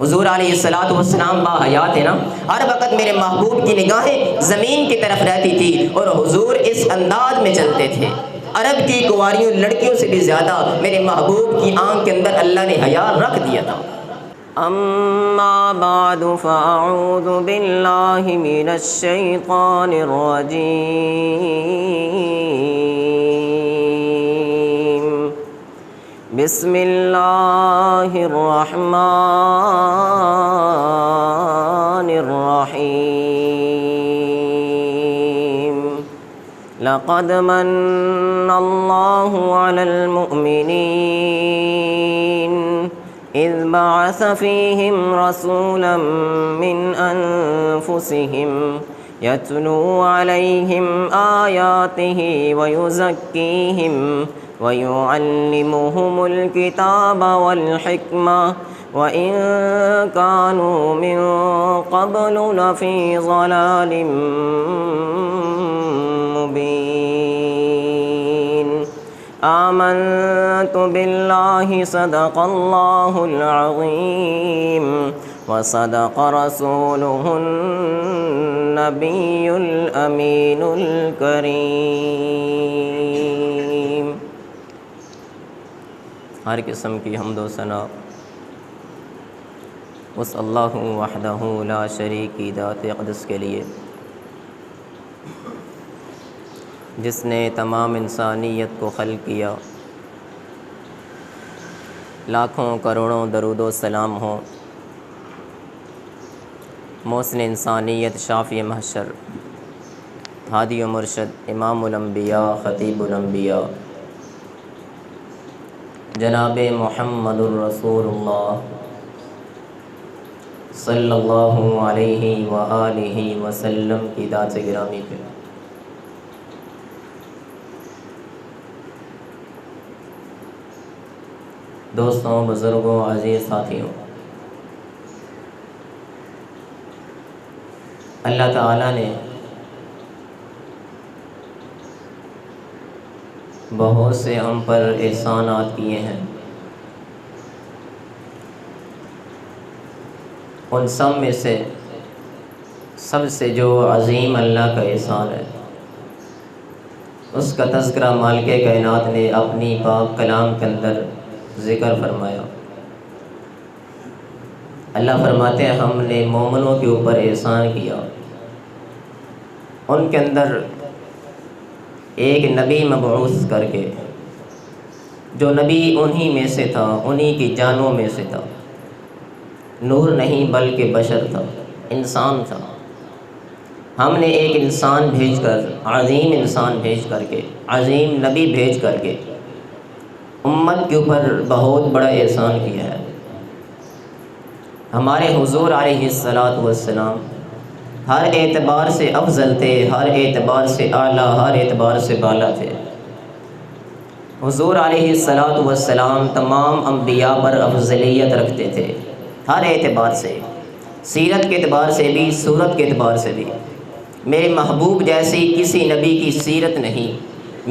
حضور علیہ الصلوۃ والسلام با حیات ہے نا، ہر وقت میرے محبوب کی نگاہیں زمین کی طرف رہتی تھی اور حضور اس انداز میں چلتے تھے، عرب کی کنواریوں لڑکیوں سے بھی زیادہ میرے محبوب کی آنکھ کے اندر اللہ نے حیا رکھ دیا تھا۔ اما بعد فاعوذ باللہ من الشیطان الرجیم، بسم اللہ الرحمن الرحیم، لقد من اللہ علی المؤمنین اذ بعث فیہم رسولا من انفسہم یتلو علیہم آیاتہ ویزکیہم وَيُعَلِّمُهُمُ الْكِتَابَ وَالْحِكْمَةَ وَإِن كَانُوا مِن قَبْلُ لَفِي ضَلَالٍ مُبِينٍ۔ آمنت بِاللَّهِ صدق اللَّهُ الْعَظِيمُ وصدق رسوله النبي الأمين الكريم۔ ہر قسم کی حمد و ثنا اس اللہ وحدہ لا شریک کی ذات اقدس کے لیے، جس نے تمام انسانیت کو خلق کیا۔ لاکھوں کروڑوں درود و سلام ہوں محسن انسانیت، شافی محشر، ہادی و مرشد، امام الانبیاء، خطیب الانبیاء، جناب محمد الرسول اللہ صلی اللہ علیہ وآلہ وسلم کی ذات گرامی پہ۔ دوستوں، بزرگوں، عزیز ساتھیوں، اللہ تعالیٰ نے بہت سے ہم پر احسانات کیے ہیں، ان سب میں سے سب سے جو عظیم اللہ کا احسان ہے، اس کا تذکرہ مالک کائنات نے اپنی پاک کلام کے اندر ذکر فرمایا۔ اللہ فرماتے ہیں ہم نے مومنوں کے اوپر احسان کیا، ان کے اندر ایک نبی مبعوث کر کے، جو نبی انہی میں سے تھا، انہی کی جانوں میں سے تھا، نور نہیں بلکہ بشر تھا، انسان تھا۔ ہم نے ایک انسان بھیج کر، عظیم انسان بھیج کر کے، عظیم نبی بھیج کر کے امت کے اوپر بہت بڑا احسان کیا ہے۔ ہمارے حضور علیہ الصلوۃ والسلام ہر اعتبار سے افضل تھے، ہر اعتبار سے اعلیٰ، ہر اعتبار سے بالا تھے۔ حضور علیہ الصلوۃ والسلام تمام انبیاء پر افضلیت رکھتے تھے، ہر اعتبار سے، سیرت کے اعتبار سے بھی، صورت کے اعتبار سے بھی۔ میرے محبوب جیسی کسی نبی کی سیرت نہیں،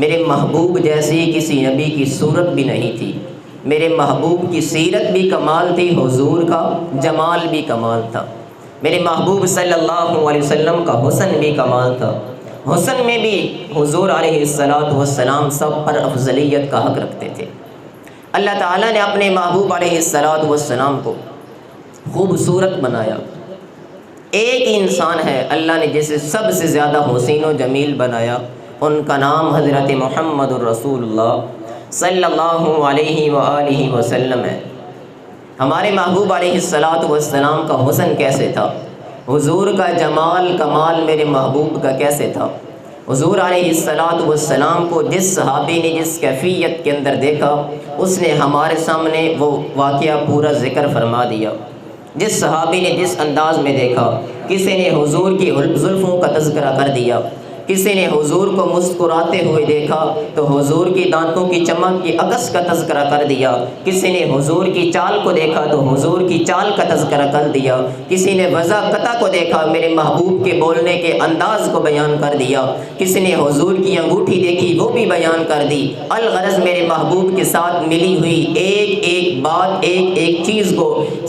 میرے محبوب جیسی کسی نبی کی صورت بھی نہیں تھی۔ میرے محبوب کی سیرت بھی کمال تھی، حضور کا جمال بھی کمال تھا، میرے محبوب صلی اللہ علیہ وسلم کا حسن بھی کمال تھا۔ حسن میں بھی حضور علیہ الصلوۃ والسلام سب پر افضلیت کا حق رکھتے تھے۔ اللہ تعالیٰ نے اپنے محبوب علیہ الصلوۃ والسلام کو خوبصورت بنایا۔ ایک ہی انسان ہے اللہ نے جسے سب سے زیادہ حسین و جمیل بنایا، ان کا نام حضرت محمد الرسول اللہ صلی اللہ علیہ وآلہ وسلم ہے۔ ہمارے محبوب علیہ الصلوۃ والسلام کا حسن کیسے تھا، حضور کا جمال کمال میرے محبوب کا کیسے تھا۔ حضور علیہ الصلوۃ والسلام کو جس صحابی نے جس کیفیت کے اندر دیکھا، اس نے ہمارے سامنے وہ واقعہ پورا ذکر فرما دیا۔ جس صحابی نے جس انداز میں دیکھا، کسی نے حضور کی زلفوں کا تذکرہ کر دیا، کسی نے حضور کو مسکراتے ہوئے دیکھا تو حضور کی دانتوں کی چمک کی عکس کا تذکرہ کر دیا، کسی نے حضور کی چال کو دیکھا تو حضور کی چال کا تذکرہ کر دیا، کسی نے وضع قطع کو دیکھا میرے محبوب کے بولنے کے انداز کو بیان کر دیا، کسی نے حضور کی انگوٹھی دیکھی وہ بھی بیان کر دی۔ الغرض میرے محبوب کے ساتھ ملی ہوئی ایک ایک بات، ایک ایک چیز کو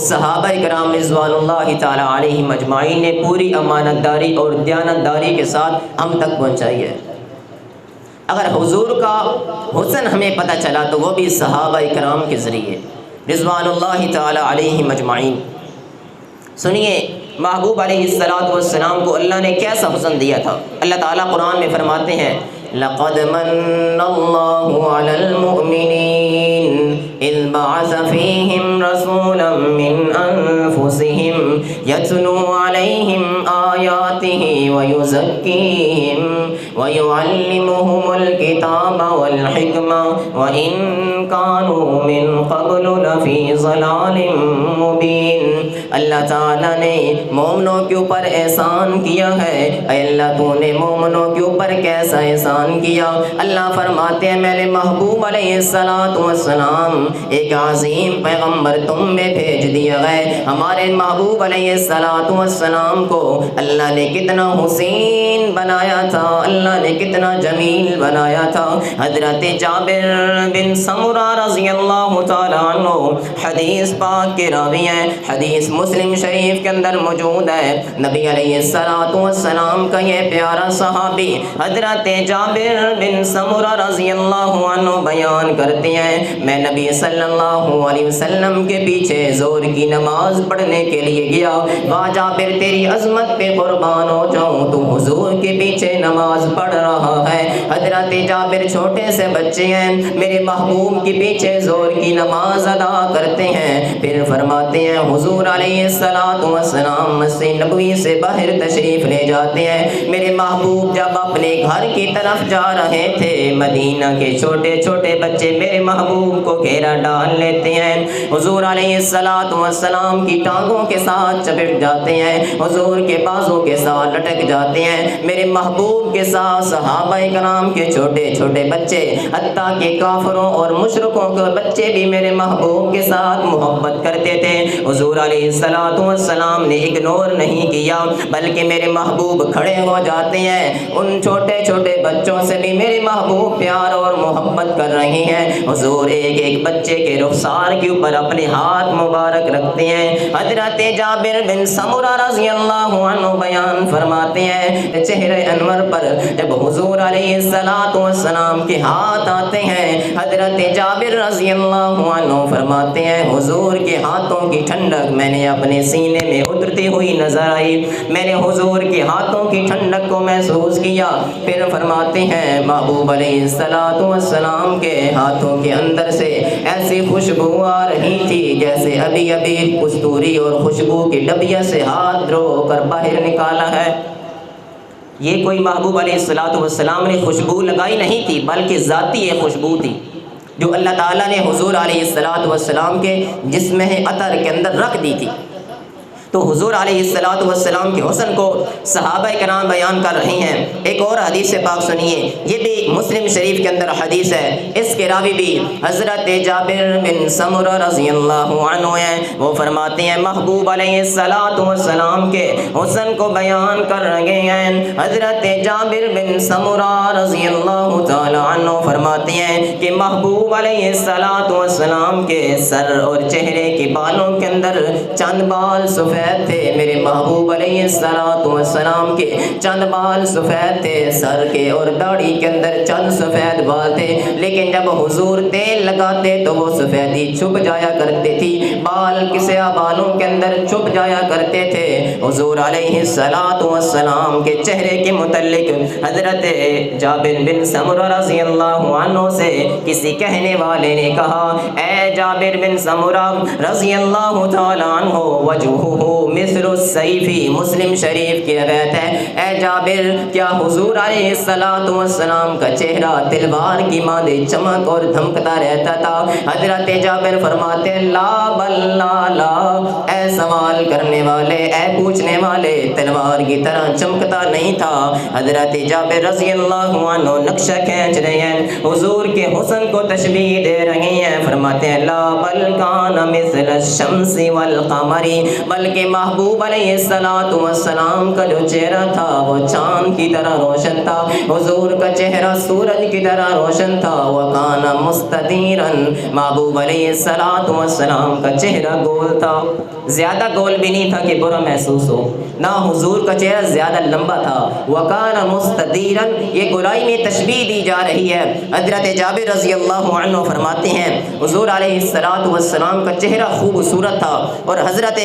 صحابہ کرام رضوان اللہ تعالی علیہم اجمعین نے پوری امانت داری اور دیانت داری کے ساتھ ہم تک پہنچائی ہے۔ اگر حضور کا حسن ہمیں پتہ چلا تو وہ بھی صحابہ کرام کے ذریعے رضوان اللہ تعالی علیہم اجمعین۔ سنیے محبوب علیہ السلام کو اللہ نے کیسا حسن دیا تھا۔ اللہ تعالیٰ قرآن میں فرماتے ہیں لَقَدْ مَنَّ اللَّهُ عَلَى الْمُؤْمِنِينَ إِذْ بَعَثَ فِيهِمْ رَسُولًا مِّنْ أَنفُسِهِمْ يَتْلُو عَلَيْهِمْ آيَاتِهِ وَيُزَكِّيهِمْ وَيُعَلِّمُهُمُ الْكِتَابَ وَالْحِكْمَةَ وَإِن كَانُوا مِن قَبْلُ لَفِي ضَلَالٍ مُّبِينٍ۔ اللہ تعالیٰ نے مومنوں کے اوپر احسان کیا ہے۔ اے اللہ تو نے مومنوں کے اوپر کیسا احسان کیا؟ اللہ فرماتے ہیں میں نے محبوب علیہ السلام ایک عظیم پیغمبر تم میں بھیج دیا ہے۔ ہمارے محبوب علیہ السلام کو اللہ نے کتنا حسین بنایا تھا، اللہ نے کتنا جمیل بنایا تھا۔ حضرت جابر بن سمرہ رضی اللہ تعالیٰ عنہ حدیث پاک کے راوی ہیں، حدیث مسلم شریف کے اندر موجود ہے۔ نبی علیہ السلام کا یہ پیارا صحابی حضرت جابر بن سمرہ رضی اللہ عنہ بیان کرتے ہیں میں نبی صلی اللہ علیہ وسلم کے پیچھے زور کی نماز پڑھنے کے لیے گیا۔ واہ جابر تیری عظمت پہ قربان ہو جاؤں، تو حضور کے پیچھے نماز پڑھ رہا ہے۔ حضرت جابر چھوٹے سے بچے ہیں، میرے محبوب کے پیچھے زور کی نماز ادا کرتے ہیں۔ پھر فرماتے ہیں حضور علیہ السلام مسجد نبوی سے باہر تشریف لے جاتے ہیں۔ میرے محبوب جب اپنے گھر کی طرف جا رہے تھے، مدینہ کے چھوٹے چھوٹے بچے میرے محبوب کو گھیرا ڈال لیتے ہیں، حضور علیہ السلام کی ٹانگوں کے ساتھ چپٹ جاتے ہیں، حضور کے بازوں کے ساتھ لٹک جاتے ہیں۔ میرے محبوب کے ساتھ صحابہ کرام کے چھوٹے چھوٹے بچے، حتیٰ کہ کافروں اور مشرکوں کے بچے بھی میرے محبوب کے ساتھ محبت کرتے تھے۔ حضور علیہ السلام نے اگنور نہیں کیا، بلکہ میرے محبوب کھڑے ہو جاتے ہیں۔ ان چھوٹے چھوٹے بچوں سے بھی میرے محبوب پیار اور محبت کر رہے ہیں۔ حضور ایک ایک بچے کے رخسار کے اوپر اپنے ہاتھ مبارک رکھتے ہیں۔ حضرت جابر بن سمرہ رضی اللہ عنہ بیان فرماتے ہیں چہرے انور پر جب حضور علیہ السلام کے ہاتھ آتے ہیں، حضرت جابر رضی اللہ عنہ فرماتے ہیں حضور کے ہاتھوں کی ٹھنڈک میں نے اپنے سینے میں اترتی ہوئی نظر آئی، میں نے حضور کے ہاتھوں کی ٹھنڈک کو محسوس کیا۔ پھر فرماتے ہیں محبوب علیہ السلام کے ہاتھوں کے اندر سے ایسی خوشبو آ رہی تھی جیسے ابھی ابھی کستوری اور خوشبو کی ڈبیا سے ہاتھ دھو کر باہر نکالا ہے۔ یہ کوئی محبوب علیہ السلام نے خوشبو لگائی نہیں تھی، بلکہ ذاتی ایک خوشبو تھی جو اللہ تعالیٰ نے حضور علیہ السلام کے جسم عطر کے اندر رکھ دی تھی۔ تو حضور علیہ السلام کے حسن کو صحابہ کرام بیان کر رہے ہیں۔ ایک اور حدیث پاک سنیے، یہ بھی مسلم شریف کے اندر حدیث ہے، اس کے راوی بھی حضرت جابر بن سمرہ رضی اللہ عنہ ہیں۔ وہ فرماتے ہیں محبوب علیہ السلام کے حسن کو بیان کر رہے ہیں۔ حضرت جابر بن سمرہ رضی اللہ تعالی عنہ فرماتے ہیں کہ محبوب علیہ السلام کے سر اور چہرے کے بالوں کے اندر چند بال سفید تھے۔ میرے محبوب علیہ السلام کے چند بال سفید تھے، سر کے اور داڑھی کے اندر چند سفید بال تھے، لیکن جب حضور تیل لگاتے تو وہ سفیدی چھپ جایا کرتی تھی، بال کسے بالوں کے اندر چھپ جایا کرتے تھے۔ حضور علیہ السلام کے چہرے کے متعلق حضرت جابر بن سمرہ رضی اللہ عنہ سے کسی کہنے والے نے کہا اے جابر بن سمرہ رضی اللہ تعالی عنہ وجہہ مثل السیف، مسلم شریف کی روایت ہے، اے جابر کیا حضور علیہ السلام کا چہرہ تلوار کی مانند چمک اور دھمکتا رہتا تھا؟ حضرت جابر فرماتے لا بل لا لا، اے سوال کرنے والے، اے پوچھنے والے، تلوار کی طرح چمکتا نہیں تھا۔ حضرت جابر رضی اللہ عنہ نقشہ کھینچ رہے ہیں، حضور کے حسن کو تشبیہ دے رہے ہیں، فرماتے ہیں لا بل کان مثل الشمس والقمر، بلکہ محبوب علیہ السلام کا جو چہرہ تھا وہ چاند کی طرح روشن تھا، حضور کا چہرہ سورج کی طرح روشن تھا، وکان مستدیرا، محبوب علیہ السلام کا چہرہ گول تھا، زیادہ گول بھی نہیں تھا کہ برا محسوس ہو، نہ حضور کا چہرہ زیادہ لمبا تھا، وکان مستدیرا، یہ گولائی میں تشبیہ دی جا رہی ہے۔ حضرت جابر رضی اللہ عنہ فرماتے ہیں حضور علیہ السلام کا چہرہ خوبصورت تھا، اور حضرت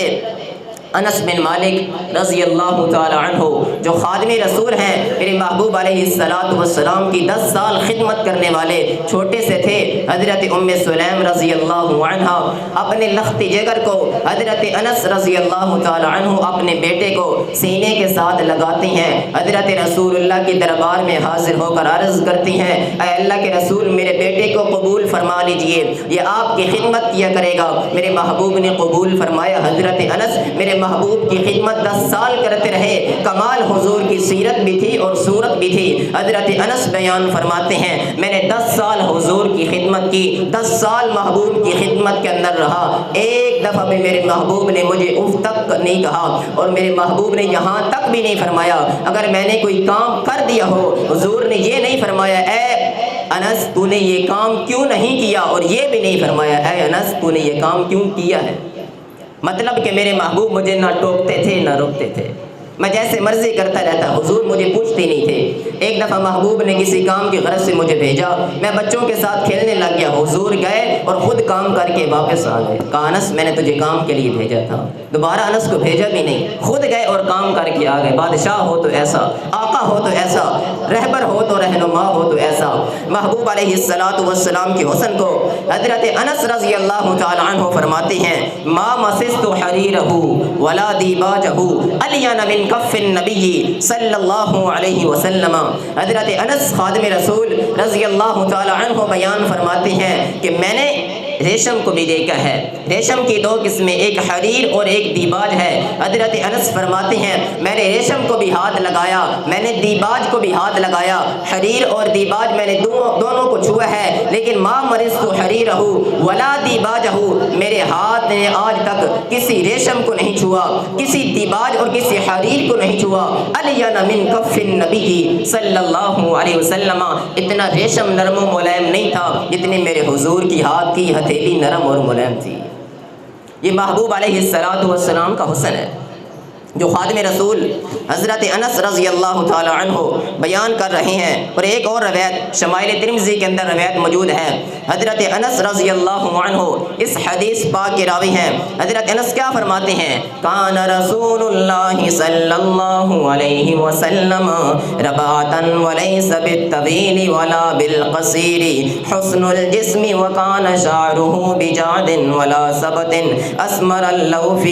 انس بن مالک رضی اللہ تعالی عنہ جو خادم رسول ہیں، میرے محبوب علیہ السلام کی 10 سال خدمت کرنے والے چھوٹے سے تھے، حضرت ام سلیم رضی اللہ عنہ اپنے لخت جگر کو حضرت انس رضی اللہ تعالی عنہ اپنے بیٹے کو سینے کے ساتھ لگاتے ہیں، حضرت رسول اللہ کے دربار میں حاضر ہو کر عرض کرتی ہیں اے اللہ کے رسول میرے بیٹے کو قبول فرما لیجئے، یہ آپ کی خدمت کیا کرے گا۔ میرے محبوب نے قبول فرمایا۔ حضرت انس میرے محبوب کی خدمت 10 سال کرتے رہے، کمال حضور کی سیرت بھی تھی اور صورت بھی تھی۔ حضرت انس بیان فرماتے ہیں میں نے 10 سال حضور کی خدمت کی، 10 سال محبوب کی خدمت کے اندر رہا، ایک دفعہ بھی میرے محبوب نے مجھے اف تک نہیں کہا، اور میرے محبوب نے یہاں تک بھی نہیں فرمایا اگر میں نے کوئی کام کر دیا ہو، حضور نے یہ نہیں فرمایا اے انس تو نے یہ کام کیوں نہیں کیا، اور یہ بھی نہیں فرمایا اے انس تو نے یہ کام کیوں کیا ہے۔ مطلب کہ میرے محبوب مجھے نہ ٹوکتے تھے نہ روکتے تھے، میں جیسے مرضی کرتا رہتا، حضور مجھے پوچھتے نہیں تھے۔ ایک دفعہ محبوب نے کسی کام کی غرض سے مجھے بھیجا، میں بچوں کے ساتھ کھیلنے لگ گیا، حضور گئے اور خود کام کر کے واپس آ گئے، کہا انس میں نے تجھے کام کے لیے بھیجا تھا، دوبارہ انس کو بھیجا بھی نہیں، خود گئے اور کام کر کے آ گئے۔ بادشاہ ہو تو ایسا، آقا ہو تو ایسا، رہبر ہو تو رہنما ہو تو ایسا۔ محبوب علیہ السلام کے حسن کو حضرت انس رضی اللہ تعالی عنہ فرماتے ہیں ما مسست حریرہ ولا دیباجہ الین من کف النبی صلی اللہ علیہ وسلم۔ حضرت انس خادم رسول رضی اللہ تعالی عنہ بیان فرماتے ہیں کہ میں نے ریشم کو بھی دیکھا ہے، ریشم کی 2 قسمیں، ایک حریر اور ایک دیباج ہے۔ حضرت انس فرماتے ہیں میں نے ریشم کو بھی ہاتھ لگایا، میں نے دیباج کو بھی ہاتھ لگایا، حریر اور دیباج میں نے دونوں کو چھوا ہے، لیکن ما مرست حریرہ ولا دیباجہ، میرے ہاتھ نے آج تک کسی ریشم کو نہیں چھوا، کسی دیباج اور کسی حریر کو نہیں چھوا۔ الین من کف النبی صلی اللہ علیہ وسلم، اتنا ریشم نرم و ملائم نہیں تھا جتنی میرے حضور کی ہاتھ کی ہتھیلی نرم اور ملائم تھی۔ یہ محبوب علیہ السلام کا حسن ہے جو خادم رسول حضرت انس رضی اللہ تعالی عنہ بیان کر رہے ہیں۔ اور ایک اور روایت شمائل ترمذی کے اندر روایت موجود ہے، حضرت انس رضی اللہ عنہ اس حدیث پاک کے راوی ہیں۔ حضرت انس کیا فرماتے ہیں کان رسول اللہ صلی اللہ علیہ وسلم ربعتا ولیس بالطویل ولا بالقصیر حسن الجسم وکان شعره بجعد ولا سبط اسمر اللوف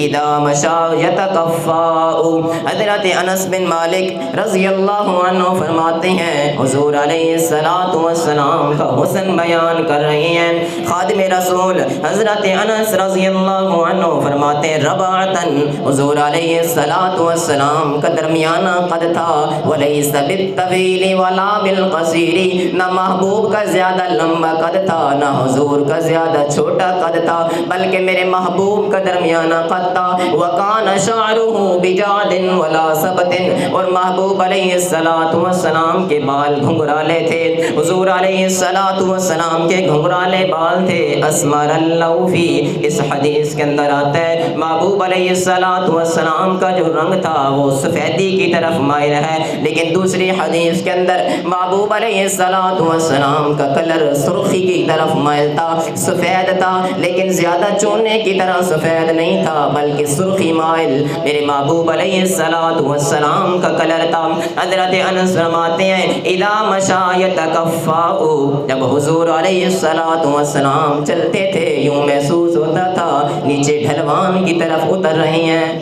اذا مشى يتكف۔ حضرت انس بن مالک رضی اللہ عنہ فرماتے ہیں حضور علیہ السلام کا حسن بیان کر رہے ہیں۔ خادم رسول حضرت انس رضی اللہ عنہ فرماتے ہیں ربعتن، حضور علیہ السلام کا درمیانہ قد تھا، ولیس بالطویل ولا بالقصیر، نہ محبوب کا زیادہ لمبا قد تھا نہ حضور کا زیادہ چھوٹا قد تھا، بلکہ میرے محبوب کا درمیانہ قد تھا۔ وکان شعر بجاد ولا سبط، اور محبوب علیہ السلام کے بال گھنگرالے تھے، حضور علیہ السلام کے گھنگرالے بال تھے۔ اسمر اللوفی، اس حدیث کے اندر آتا ہے محبوب علیہ السلام کا جو رنگ تھا وہ سفیدی کی طرف مائل ہے، لیکن دوسری حدیث کے اندر محبوب علیہ السلام کا کلر سرخی کی طرف مائل تھا، سفید تھا، لیکن زیادہ چونے کی طرح سفید نہیں تھا بلکہ سرخی مائل۔ میرے محبوب علیہ الصلوۃ والسلام کا کلر تھا۔ حضرت انس فرماتے ہیں اذا مشى يتكفأ، جب حضور علیہ الصلوۃ والسلام چلتے تھے یوں محسوس ہوتا تھا نیچے ڈھلوان کی طرف اتر رہے ہیں۔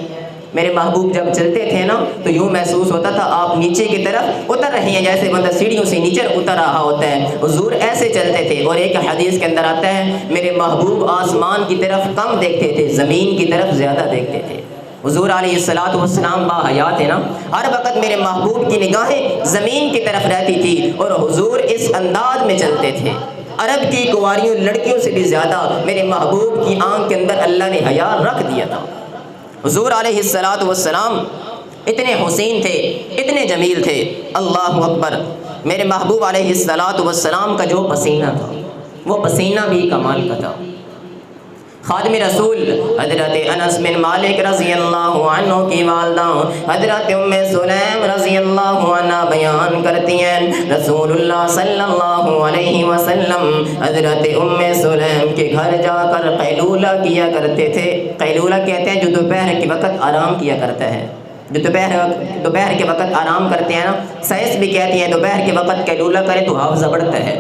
میرے محبوب جب چلتے تھے نا تو یوں محسوس ہوتا تھا آپ نیچے کی طرف اتر رہے ہیں، جیسے بندہ سیڑھیوں سے نیچے اتر رہا ہوتا ہے، حضور ایسے چلتے تھے۔ اور ایک حدیث کے اندر آتا ہے میرے محبوب آسمان کی طرف کم دیکھتے تھے، زمین کی طرف زیادہ دیکھتے تھے۔ حضور علیہ الصلوۃ والسلام با حیات ہے نا، ہر وقت میرے محبوب کی نگاہیں زمین کی طرف رہتی تھی اور حضور اس انداز میں چلتے تھے۔ عرب کی کنواریوں لڑکیوں سے بھی زیادہ میرے محبوب کی آنکھ کے اندر اللہ نے حیا رکھ دیا تھا۔ حضور علیہ الصلوۃ والسلام اتنے حسین تھے، اتنے جمیل تھے، اللہ اکبر۔ میرے محبوب علیہ الصلوۃ والسلام کا جو پسینہ تھا وہ پسینہ بھی کمال کا تھا۔ خادم رسول حضرت انس بن مالک رضی اللہ عنہ کی والدہ حضرت ام سلیم رضی اللہ عنہ بیان کرتی ہیں رسول اللہ صلی اللہ علیہ وسلم حضرت ام سلیم کے گھر جا کر قیلولہ کیا کرتے تھے۔ قیلولہ کہتے ہیں جو دوپہر کے وقت آرام کیا کرتا ہے، جو دوپہر کے وقت آرام کرتے ہیں نا، سائنس بھی کہتی ہے دوپہر کے وقت قیلولہ کرے تو حافظہ بڑھتا ہے۔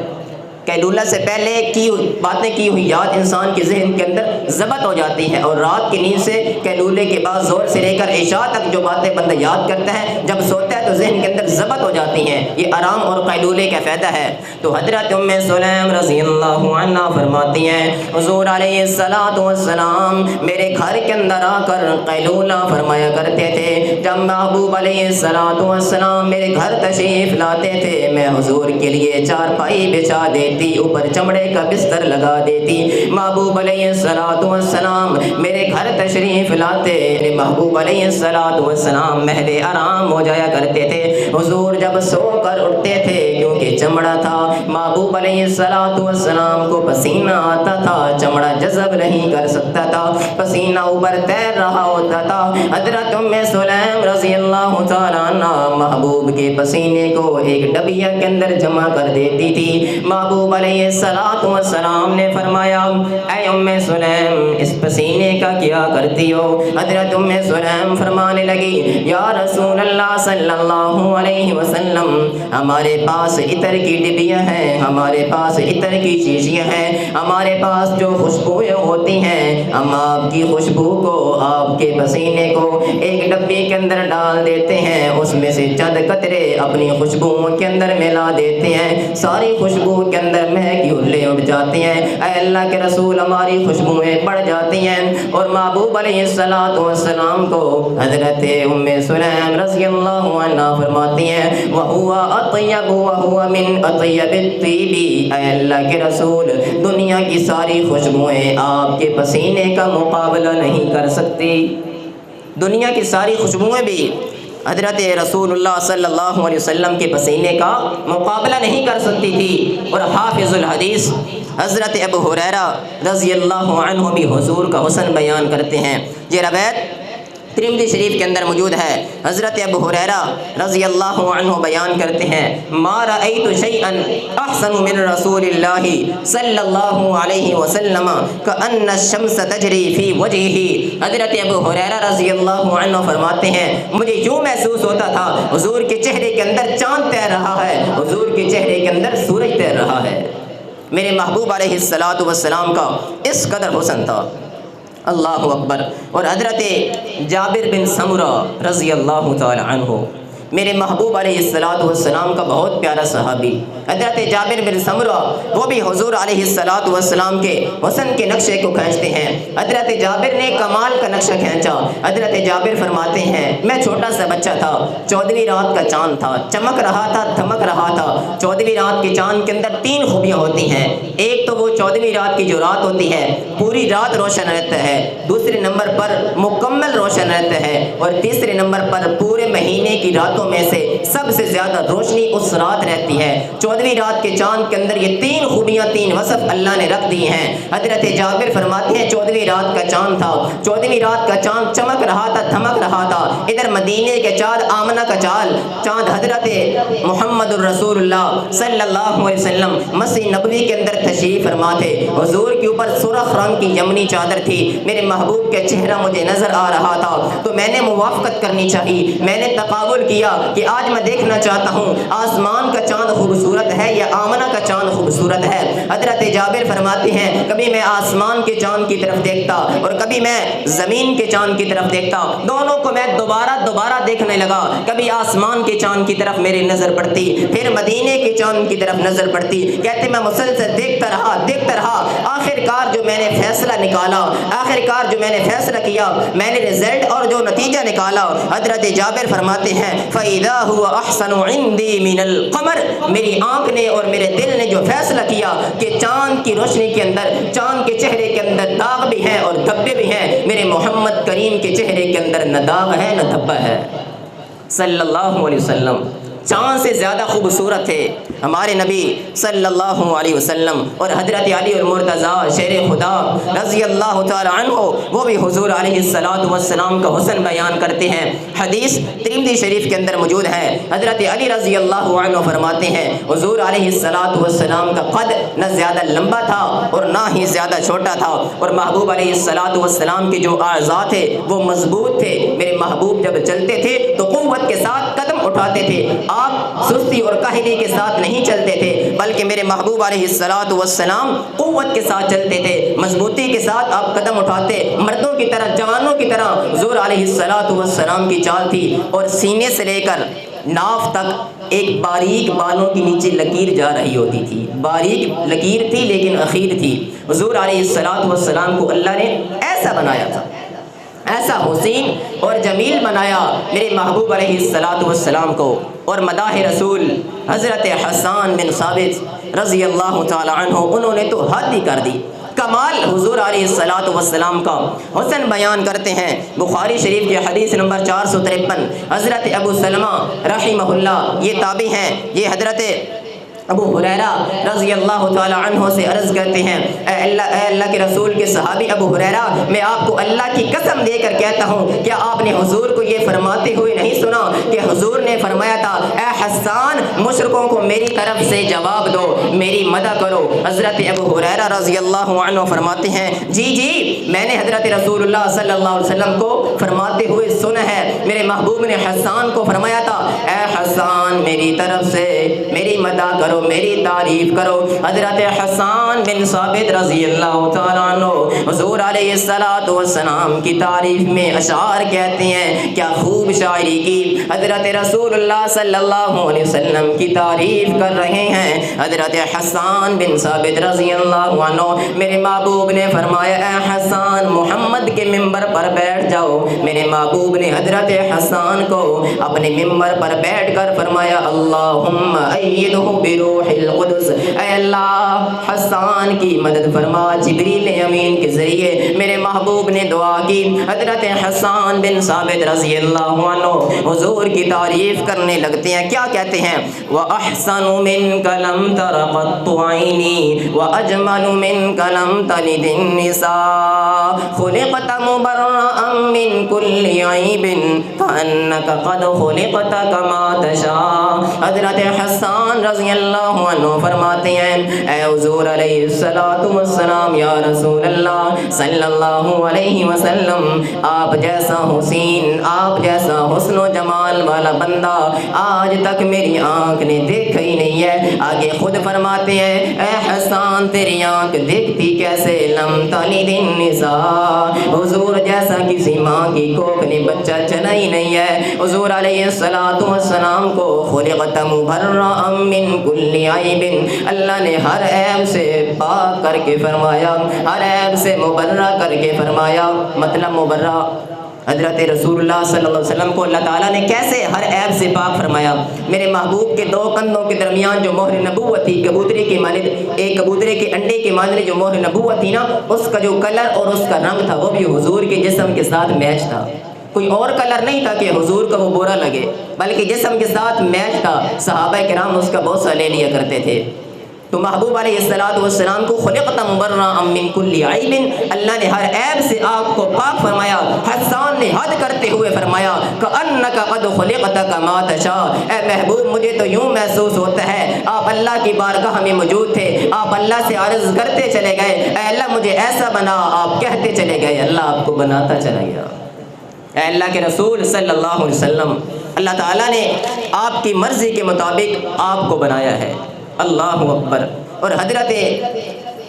قیلولہ سے پہلے کی باتیں کی ہوئی یاد انسان کے ذہن کے اندر ضبط ہو جاتی ہے، اور رات کی نیند سے قیلولے کے بعد زور سے لے کر عشاء تک جو باتیں بندہ یاد کرتا ہے جب سوتا ہے تو ذہن کے اندر ضبط ہو جاتی ہیں۔ یہ آرام اور قیلولے کا فائدہ ہے۔ تو حضرت ام سلیم رضی اللہ عنہ فرماتی ہیں حضور علیہ الصلوۃ والسلام میرے گھر کے اندر آ کر قیلولہ فرمایا کرتے تھے۔ جب محبوب علیہ الصلوۃ والسلام میرے گھر تشریف لاتے تھے میں حضور کے لیے چارپائی بچھا دیتی، اوپر چمڑے کا بستر لگا دیتی۔ محبوب علیہ الصلوۃ والسلام میرے گھر تشریف لاتے، میرے محبوب علیہ الصلوۃ والسلام محل آرام ہو جایا کرتے تھے۔ حضور جب سو کر اٹھتے تھے کیونکہ چمڑا تھا، محبوب علیہ الصلوۃ والسلام کو پسینہ آتا تھا، چمڑا جذب نہیں کر سکتا تھا، پسینہ اوپر تیر رہا ہوتا تھا۔ حضرت ام سلیم رضی اللہ تعالیٰ عنہ محبوب کے پسینے کو ایک ڈبیا کے اندر جمع کر دیتی تھی۔ محبوب علیہ الصلوۃ والسلام نے فرمایا اے ام سلیم اس پسینے کا کیا کرتی ہو؟ حضرت ام سلیم فرمانے لگی یا رسول اللہ صلی اللہ علیہ وسلم ہمارے پاس عطر کی ڈبیاں ہیں، ہمارے پاس عطر کی شیشیاں ہیں، ہمارے پاس جو خوشبوئیں ہوتی ہیں ہم آپ کی خوشبو کو، آپ کے پسینے کو ایک ڈبے کے اندر ڈال دیتے ہیں، اس میں سے چند قطرے اپنی خوشبوؤں کے اندر ملا دیتے ہیں، ساری خوشبو کے اندر مہک ہلے اٹھ جاتے ہیں۔ اے اللہ کے رسول ہماری خوشبوئیں بڑھ جاتی ہیں۔ اور محبوب علیہ الصلوۃ والسلام کو حضرت ام سلیم رضی اللہ عنہ فرماتی ہیں وَهُوَ أَطْيَبُ وَهُوَ مِنْ أَطْيَبِ الطِّيبِ، اے اللہ کے رسول دنیا کی ساری خوشبوئیں آپ کے پسینے کا مقابلہ نہیں کر سکتی، دنیا کی ساری خوشبوئیں بھی حضرت رسول اللہ صلی اللہ علیہ وسلم کے پسینے کا مقابلہ نہیں کر سکتی تھی۔ اور حافظ الحدیث حضرت ابو ہریرہ رضی اللہ عنہ بھی حضور کا حسن بیان کرتے ہیں۔ یہ روایت ترمذی شریف کے اندر موجود ہے۔ حضرت ابو ہریرہ رضی اللہ عنہ بیان کرتے ہیں ما رأیت شیئا احسن من رسول اللہ صلی اللہ علیہ وسلم کأن الشمس تجری فی وجہہ۔ حضرت ابو ہریرہ رضی اللہ عنہ فرماتے ہیں مجھے یوں محسوس ہوتا تھا حضور کے چہرے کے اندر چاند تیر رہا ہے، حضور کے چہرے کے اندر سورج تیر رہا ہے۔ میرے محبوب علیہ الصلوۃ والسلام کا اس قدر حسن تھا، اللہ اکبر۔ اور حضرت جابر بن سمرہ رضی اللہ تعالی عنہ میرے محبوب علیہ الصلوۃ والسلام کا بہت پیارا صحابی حضرت جابر بن سمرہ، وہ بھی حضور علیہ الصلوۃ والسلام کے حسن کے نقشے کو کھینچتے ہیں۔ حضرت جابر نے کمال کا نقشہ کھینچا۔ حضرت جابر فرماتے ہیں میں چھوٹا سا بچہ تھا، 14ویں رات کا چاند تھا، چمک رہا تھا، دھمک رہا تھا۔ 14ویں رات کے چاند کے اندر 3 خوبیاں ہوتی ہیں۔ ایک تو وہ 14ویں رات کی جو رات ہوتی ہے پوری رات روشن رہتا ہے، دوسرے نمبر پر مکمل روشن رہتا ہے، اور تیسرے نمبر پر پورے مہینے کی راتوں راتوں میں سے سب سے زیادہ روشنی اس رات رہتی ہے۔ 14ویں رات کے چاند کے اندر یہ 3 خوبیاں، 3 وصف اللہ نے رکھ دی ہیں۔ حضرت جابر فرماتے ہیں 14ویں رات کا چاند تھا، 14ویں رات کا چاند چمک رہا تھا، دھمک رہا تھا۔ ادھر مدینے کے چاند، آمنہ کا چاند حضرت محمد الرسول اللہ صلی اللہ علیہ وسلم مسجد نبوی کے اندر تشریف فرما تھے۔ حضور کے اوپر سرخ رنگ کی یمنی چادر تھی، میرے محبوب کا چہرہ مجھے نظر آ رہا تھا، تو میں نے موافقت کرنی چاہیے، میں نے تقابل کیا کہ آج میں دیکھنا چاہتا ہوں آسمان کا چاند خوبصورت ہے یا آمنہ کا چاند خوبصورت ہے۔ حضرت جابر فرماتے ہیں کبھی میں آسمان کے چاند کی طرف دیکھتا اور کبھی میں زمین کے چاند کی طرف دیکھتا، دونوں کو میں دوبارہ دیکھنے لگا۔ کبھی آسمان کے چاند کی طرف میری نظر پڑتی، پھر مدینے کے چاند کی طرف نظر پڑتی، کہتے میں مسلسل دیکھتا رہا، آخر کار جو میں نے فیصلہ نکالا، آخر کار جو میں نے فیصلہ کیا، میں نے رزلٹ اور جو نتیجہ نکالا، حضرت جابر فرماتے ہیں فَإِذَا هُوَ أَحْسَنُ عِنْدِي مِنَ الْقَمَرِ، میری آنکھ نے اور میرے دل نے جو فیصلہ کیا کہ چاند کی روشنی کے اندر، چاند کے چہرے کے اندر داغ بھی ہیں اور دھبے بھی ہیں، میرے محمد کریم کے چہرے کے اندر نہ داغ ہے نہ دھبا ہے صلی اللہ علیہ وسلم۔ چاند سے زیادہ خوبصورت تھے ہمارے نبی صلی اللہ علیہ وسلم، اور حضرت علی المرتضیٰ شیر خدا رضی اللہ تعالی عنہ وہ بھی حضور علیہ السلام کا حسن بیان کرتے ہیں۔ حدیث ترمذی شریف کے اندر موجود ہے، حضرت علی رضی اللہ عنہ فرماتے ہیں حضور علیہ السلام کا قد نہ زیادہ لمبا تھا اور نہ ہی زیادہ چھوٹا تھا، اور محبوب علیہ السلام کے جو اعضاء تھے وہ مضبوط تھے۔ میرے محبوب جب چلتے تھے تو قوت کے ساتھ قدم اٹھاتے تھے، آپ سستی اور کاہلی کے ساتھ نہیں چلتے تھے، بلکہ میرے محبوب علیہ السلام قوت کے ساتھ چلتے تھے، مضبوطی کے ساتھ آپ قدم اٹھاتے، مردوں کی طرح، جوانوں کی طرح حضور علیہ السلام کی چال تھی، اور سینے سے لے کر ناف تک ایک باریک بالوں کی نیچے لکیر جا رہی ہوتی تھی، باریک لکیر تھی لیکن اخیر تھی۔ حضور علیہ السلام کو اللہ نے ایسا بنایا تھا، ایسا حسین اور جمیل بنایا میرے محبوب علیہ السلام کو۔ اور مداح رسول حضرت حسان بن ثابت رضی اللہ تعالی عنہ، انہوں نے تو حد ہی کر دی، کمال حضور علیہ السلام کا حسن بیان کرتے ہیں۔ بخاری شریف کی حدیث نمبر 453، حضرت ابو سلمہ رحمہ اللہ یہ تابعی ہیں، یہ حضرت ابو ہریرہ رضی اللہ تعالی عنہ سے عرض کرتے ہیں اے اللہ کے رسول کے صحابی ابو ہریرہ، میں آپ کو اللہ کی قسم دے کر کہتا ہوں، کیا آپ نے حضور کو یہ فرماتے ہوئے نہیں سنا کہ حضور نے فرمایا تھا اے حسان مشرکوں کو میری طرف سے جواب دو، میری مدد کرو۔ حضرت ابو ہریرہ رضی اللہ عنہ فرماتے ہیں جی میں نے حضرت رسول اللہ صلی اللہ علیہ وسلم کو فرماتے ہوئے سنا ہے، میرے محبوب نے حسان کو فرمایا تھا اے حسان میری طرف سے میری مدد کرو، میری تعریف کرو۔ حضرت حسان بن ثابت رضی اللہ تعالیٰ عنہ حضور علیہ السلام کی تعریف میں اشعار کہتے ہیں، کیا خوب شاعری کی، حضرت رسول اللہ صلی اللہ علیہ وسلم کی تعریف کر رہے ہیں۔ حضرت حسان بن ثابت رضی اللہ عنہ میرے محبوب نے فرمایا اے حسان محمد کے ممبر پر بیٹھ جاؤ۔ میرے محبوب نے حضرت حسان کو اپنے ممبر پر بیٹھ کر فرمایا اللہم ایدہ بروح القدس، اے اللہ حسان کی مدد فرما جبریل امین کے ذریعے۔ میرے محبوب نے دعا کی، حضرت حسان بن ثابت رضی اللہ عنہ حضور کی تعریف کرنے لگتے ہیں، کیا کہتے ہیں وَأَحْسَنُ مِنْكَ لَمْ تَرَ قَطُّ عَيْنِي وَأَجْمَلُ مِنْكَ لَمْ تَلِدِ النِّسَاءُ خُلِقْتَ مُبَرَّأً مِنْ كُلِّ عَيْبٍ كَأَنَّكَ قَدْ خُلِقْتَ كَمَا تَشَاءُ۔ حضرت حسان رضی اللہ عنہ فرماتے ہیں اے حضور علیہ السلام یا رسول اللہ صلی اللہ علیہ وسلم، آپ جیسا حسین، آپ جیسا حسن و جمال والا بندہ آج تک میری آنکھ نے دیکھا ہی نہیں ہے۔ آگے خود فرماتے ہیں اے حسان تیری آنکھ دیکھتی کیسے، لم تلد النساء، حضور جیسا کسی ماں کی کوکھ نے بچہ چنا ہی نہیں ہے۔ حضور علیہ السلام کو خلقت مبرأ من کل عیب، اللہ نے ہر عیب سے پاک کر کے فرمایا، ہر عیب سے مبرہ کر کے فرمایا۔ مطلب مبرہ حضرت رسول اللہ صلی اللہ علیہ وسلم کو اللہ تعالیٰ نے کیسے ہر عیب سے پاک فرمایا؟ میرے محبوب کے دو کندھوں کے درمیان جو مہر نبوت تھی، کبوترے کی مانند، ایک کبوترے کے انڈے کی مانند جو مہر نبوت تھی نا، اس کا جو کلر اور اس کا رنگ تھا وہ بھی حضور کے جسم کے ساتھ میچ تھا۔ کوئی اور کلر نہیں تھا کہ حضور کو وہ برا لگے، بلکہ جسم کے ساتھ میچ تھا، صحابہ کرام اس کا بوسہ لے لیا کرتے تھے۔ تو محبوب علیہ السلام کو خلقت مبرأ من کل عیب، اللہ نے ہر عیب سے آپ کو پاک فرمایا۔ حسان نے حد کرتے ہوئے فرمایا کأنک قد خلقت کما تشاء، اے محبوب مجھے تو یوں محسوس ہوتا ہے آپ اللہ کی بارگاہ میں موجود تھے، آپ اللہ سے عرض کرتے چلے گئے اے اللہ مجھے ایسا بنا، آپ کہتے چلے گئے اللہ آپ کو بناتا چلا گیا۔ اے اللہ کے رسول صلی اللہ علیہ وسلم، اللہ تعالیٰ نے آپ کی مرضی کے مطابق آپ کو بنایا ہے۔ اللہ اکبر۔ اور حضرت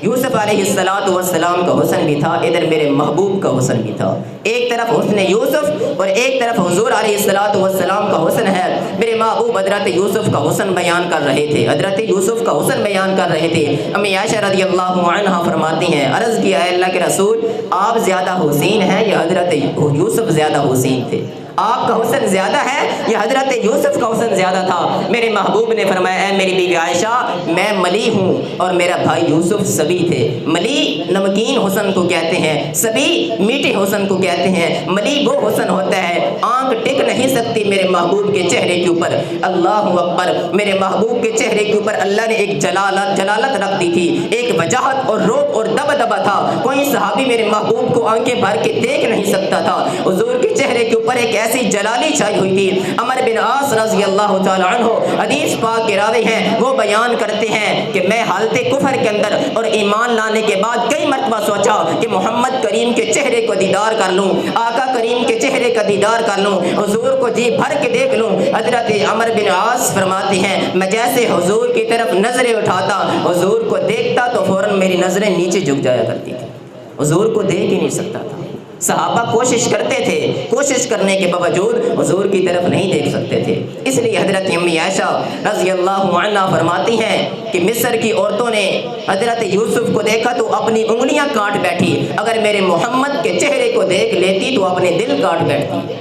یوسف علیہ السلام کا حسن بھی تھا، ادھر میرے محبوب کا حسن بھی تھا۔ ایک طرف حسن یوسف اور ایک طرف حضور علیہ السلام کا حسن ہے۔ میرے محبوب حضرت یوسف کا حسن بیان کر رہے تھے، حضرت یوسف کا حسن بیان کر رہے تھے۔ امی عائشہ رضی اللہ عنہا فرماتی ہیں عرض کیا اے اللہ کے رسول آپ زیادہ حسین ہیں یا حضرت یوسف زیادہ حسین تھے؟ آپ کا حسن زیادہ ہے یا حضرت یوسف کا حسن زیادہ تھا؟ میرے محبوب نے فرمایا اے میری بیوی عائشہ میں ملی ہوں اور میرا بھائی یوسف سبی تھے۔ ملی نمکین حسن کو کہتے ہیں، سبی میٹھے حسن کو کہتے ہیں۔ ملی وہ حسن ہوتا ہے آنکھ ٹک نہیں سکتی میرے محبوب کے چہرے کے اوپر۔ اللہ اکبر۔ میرے محبوب کے چہرے کے اوپر اللہ نے ایک جلالت رکھ دی تھی، ایک وجاہت اور روب اور دبدبہ تھا۔ کوئی صحابی میرے محبوب کو آنکھیں بھر کے دیکھ نہیں سکتا تھا۔ حضور کے چہرے کے اوپر ایک ایسی جلالی چھائی ہوئی تھی۔ عمر بن عاص رضی اللہ تعالی عنہ حدیث پاک کے راوی ہیں، وہ بیان کرتے ہیں کہ میں حالت کفر کے اندر اور ایمان لانے کے بعد کئی مرتبہ سوچا کہ محمد کریم کے چہرے کو دیدار کر لوں، آقا کریم کے چہرے کا دیدار کر لوں، حضور کو جی بھر کے دیکھ لوں۔ حضرت عمر بن عاص فرماتے ہیں میں جیسے حضور کی طرف نظریں اٹھاتا، حضور کو دیکھتا تو فوراً میری نظریں نیچے جھک جایا کرتی تھی، حضور کو دیکھ ہی نہیں سکتا تھا۔ صحابہ کوشش کرتے تھے، کوشش کرنے کے باوجود حضور کی طرف نہیں دیکھ سکتے تھے۔ اس لیے حضرت امی عائشہ رضی اللہ عنہا فرماتی ہیں کہ مصر کی عورتوں نے حضرت یوسف کو دیکھا تو اپنی انگلیاں کاٹ بیٹھی، اگر میرے محمد کے چہرے کو دیکھ لیتی تو اپنے دل کاٹ بیٹھتی۔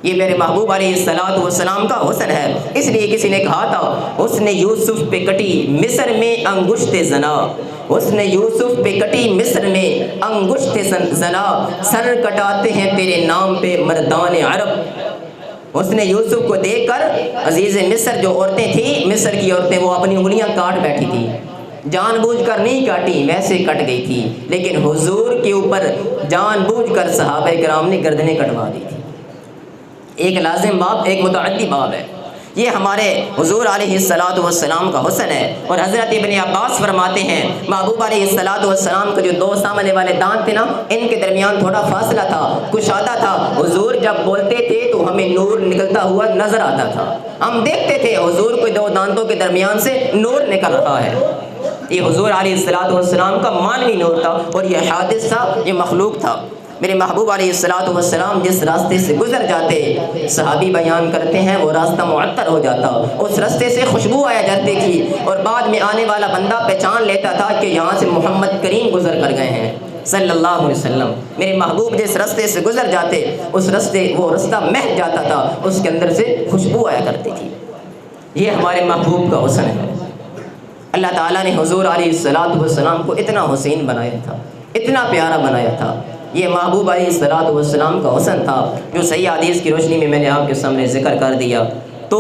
یہ میرے محبوب علیہ السلام کا حسن ہے۔ اس لیے کسی نے کہا تھا حسن یوسف پہ کٹی مصر میں انگشت زنا، حسن یوسف پہ کٹی مصر میں انگشت زنا، سر کٹاتے ہیں تیرے نام پہ مردان عرب۔ حسن یوسف کو دیکھ کر عزیز مصر جو عورتیں تھیں، مصر کی عورتیں وہ اپنی انگلیاں کاٹ بیٹھی تھی، جان بوجھ کر نہیں کاٹی ویسے کٹ گئی تھی، لیکن حضور کے اوپر جان بوجھ کر صحابہ کرام نے گردنیں کٹوا دی تھی۔ ایک لازم باب ایک متعدی باب ہے، یہ ہمارے حضور علیہ السلام کا حسن ہے۔ اور حضرت ابن عباس فرماتے ہیں محبوب علیہ السلام کے جو دو سامنے والے دانت تھے نا، ان کے درمیان تھوڑا فاصلہ تھا، کشادہ تھا۔ حضور جب بولتے تھے تو ہمیں نور نکلتا ہوا نظر آتا تھا، ہم دیکھتے تھے حضور کو دو دانتوں کے درمیان سے نور نکل رہا ہے۔ یہ حضور علیہ السلام کا مانوی نور تھا اور یہ حادث تھا، یہ مخلوق تھا۔ میرے محبوب علیہ السلام جس راستے سے گزر جاتے، صحابی بیان کرتے ہیں وہ راستہ معطر ہو جاتا، اس راستے سے خوشبو آیا جاتی تھی اور بعد میں آنے والا بندہ پہچان لیتا تھا کہ یہاں سے محمد کریم گزر کر گئے ہیں صلی اللہ علیہ وسلم۔ میرے محبوب جس راستے سے گزر جاتے اس وہ راستہ مہک جاتا تھا، اس کے اندر سے خوشبو آیا کرتی تھی۔ یہ ہمارے محبوب کا حسن ہے۔ اللہ تعالیٰ نے حضور علیہ السلام کو اتنا حسین بنایا تھا، اتنا پیارا بنایا تھا۔ یہ محبوب علیہ السلام کا حسن تھا جو صحیح حدیث کی روشنی میں نے آپ کے سامنے ذکر کر دیا۔ تو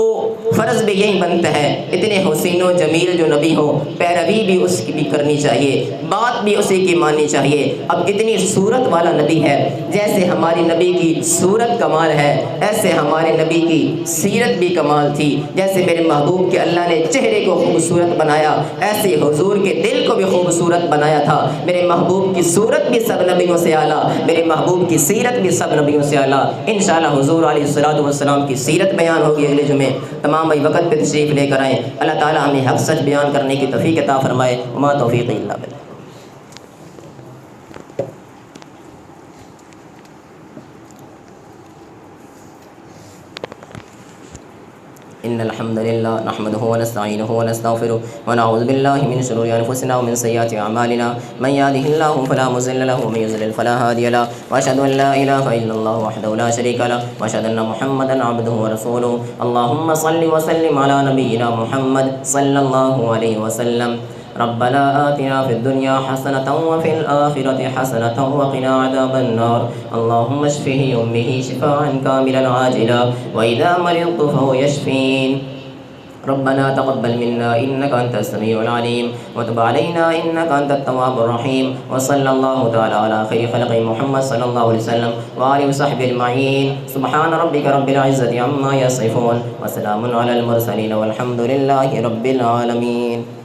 فرض بھی یہی بنتا ہے اتنے حسین و جمیل جو نبی ہو پیروی بھی اس کی بھی کرنی چاہیے، بات بھی اسی کی ماننی چاہیے۔ اب اتنی صورت والا نبی ہے، جیسے ہماری نبی کی صورت کمال ہے ایسے ہمارے نبی کی سیرت بھی کمال تھی۔ جیسے میرے محبوب کے اللہ نے چہرے کو خوبصورت بنایا، ایسے حضور کے دل کو بھی خوبصورت بنایا تھا۔ میرے محبوب کی صورت بھی سب نبیوں سے اعلیٰ، میرے محبوب کی سیرت بھی سب نبیوں سے اعلیٰ۔ انشاءاللہ حضور علیہ السلام کی سیرت بیان ہوگی اگلے جمعے۔ تمام بھائی وقت پہ تشریف لے کر آئیں۔ اللہ تعالی ہمیں حق سچ بیان کرنے کی توفیق عطا فرمائے۔ وما توفیق الا باللہ۔ إن الحمد لله نحمده ونستعينه ونستغفره ونعوذ بالله من شرور أنفسنا ومن سيئات أعمالنا من يهده الله فلا مضل له ومن يضلل فلا هادي له وأشهد أن لا إله إلا الله وحده لا شريك له وأشهد أن محمدا عبده ورسوله اللهم صل وسلم على نبينا محمد صلى الله عليه وسلم ربنا آتنا في الدنيا حسنة وفي الآخرة حسنة وقنا عذاب النار اللهم اشفه أمه شفاء كاملا عاجلا وإذا مرضت فهو يشفين ربنا تقبل منا إنك أنت السميع العليم وتب علينا إنك أنت التواب الرحيم وصلى الله تعالى على خير خلق محمد صلى الله عليه وسلم وآله وصحبه أجمعين سبحان ربك رب العزة عما يصفون وسلام على المرسلين والحمد لله رب العالمين.